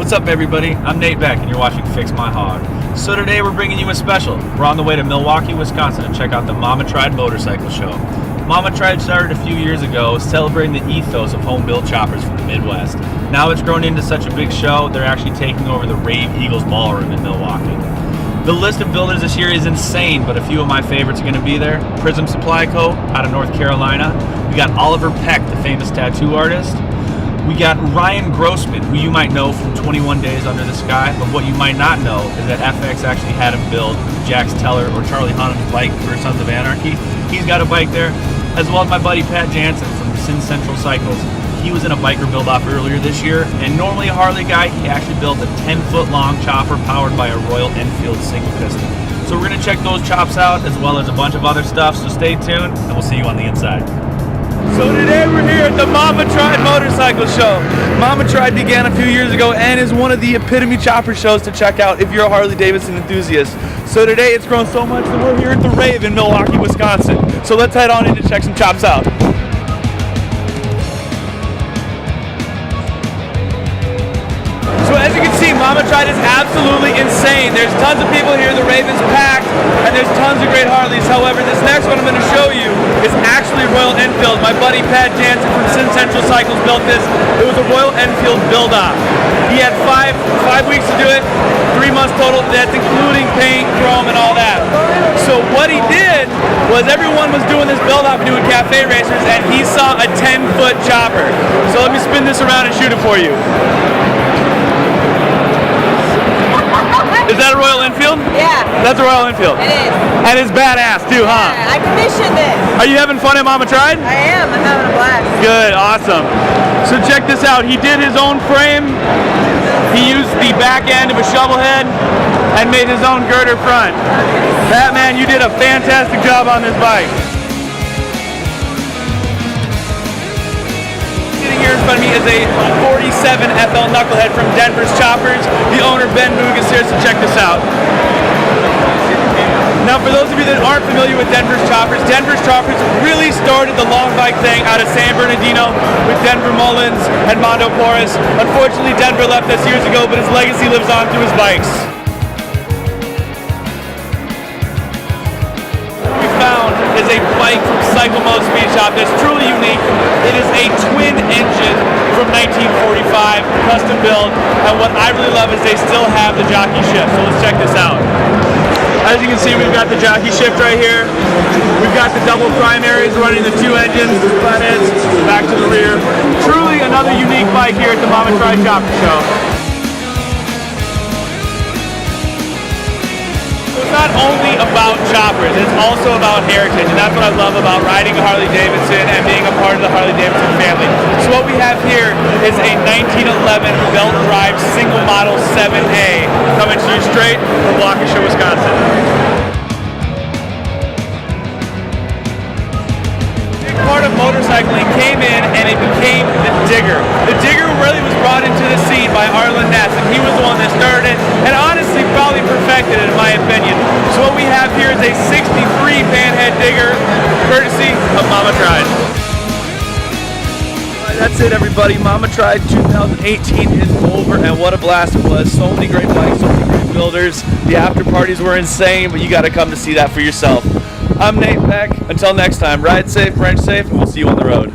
What's up, everybody? I'm Nate Beck, and you're watching Fix My Hog. So today we're bringing you a special. We're on the way to Milwaukee, Wisconsin to check out the Mama Tried Motorcycle Show. Mama Tried started a few years ago celebrating the ethos of home-built choppers from the Midwest. Now it's grown into such a big show, they're actually taking over the Rave Eagles Ballroom in Milwaukee. The list of builders this year is insane, but a few of my favorites are going to be there. Prism Supply Co. out of North Carolina. We got Oliver Peck, the famous tattoo artist. We got Ryan Grossman, who you might know from 21 Days Under the Sky, but what you might not know is that FX actually had him build Jax Teller or Charlie Hunnam's bike for Sons of Anarchy. He's got a bike there, as well as my buddy Pat Jansen from Sin Central Cycles. He was in a biker build-off earlier this year, and normally a Harley guy, he actually built a 10-foot long chopper powered by a Royal Enfield single piston. So we're going to check those chops out, as well as a bunch of other stuff, so stay tuned, and we'll see you on the inside. So today we're here at the Mama Tried Motorcycle Show. Mama Tried began a few years ago and is one of the epitome chopper shows to check out if you're a Harley Davidson enthusiast. So today it's grown so much that we're here at the Rave in Milwaukee, Wisconsin. So let's head on in to check some chops out. So as you can see, Mama Tried is absolutely insane. There's tons of people here, the Rave is packed, and there's tons of great Harleys. However, this next one I'm going to show you is actually Royal Enfield. My buddy Pat Jansen from Sin Central Cycles built this. It was a Royal Enfield build-off. He had five weeks to do it, 3 months total. That's including paint, chrome, and all that. So what he did was everyone was doing this build-off doing cafe racers, and he saw a 10-foot chopper. So let me spin this around and shoot it for you. Is that a Royal Enfield? Yeah. That's a Royal Enfield. It is. And it's badass too, huh? Yeah, I commissioned it. Are you having fun at Mama Tried? I am. I'm having a blast. Good, awesome. So check this out. He did his own frame. He used the back end of a shovel head and made his own girder front. That man, you did a fantastic job on this bike. Here in front of me is a 47 FL Knucklehead from Denver's Choppers. The owner, Ben Moog, is here to check this out. Now, for those of you that aren't familiar with Denver's Choppers really started the long bike thing out of San Bernardino with Denver Mullins and Mondo Porras. Unfortunately, Denver left us years ago, but his legacy lives on through his bikes. Is a bike from Cycle Mode Speed Shop that's truly unique. It is a twin engine from 1945, custom built, and what I really love is they still have the jockey shift. So let's check this out. As you can see, we've got the jockey shift right here. We've got the double primaries running the 2 engines, front ends, back to the rear. Truly another unique bike here at the Mama Tried Chopper Show. It's not only about choppers, it's also about heritage, and that's what I love about riding a Harley Davidson and being a part of the Harley Davidson family. So what we have here is a 1911 belt drive single model 7A coming to you straight from Waukesha, Wisconsin. Part of motorcycling came in and it became the digger. The digger really was brought into the scene by Arlen Ness, and he was the one that started it and honestly probably perfected it in my opinion. So what we have here is a 63 panhead digger courtesy of Mama Tried. That's it, everybody. Mama Tried 2018 is over, and what a blast it was. So many great bikes, so many great builders. The after parties were insane, but you got to come to see that for yourself. I'm Nate Beck. Until next time, ride safe, wrench safe, and we'll see you on the road.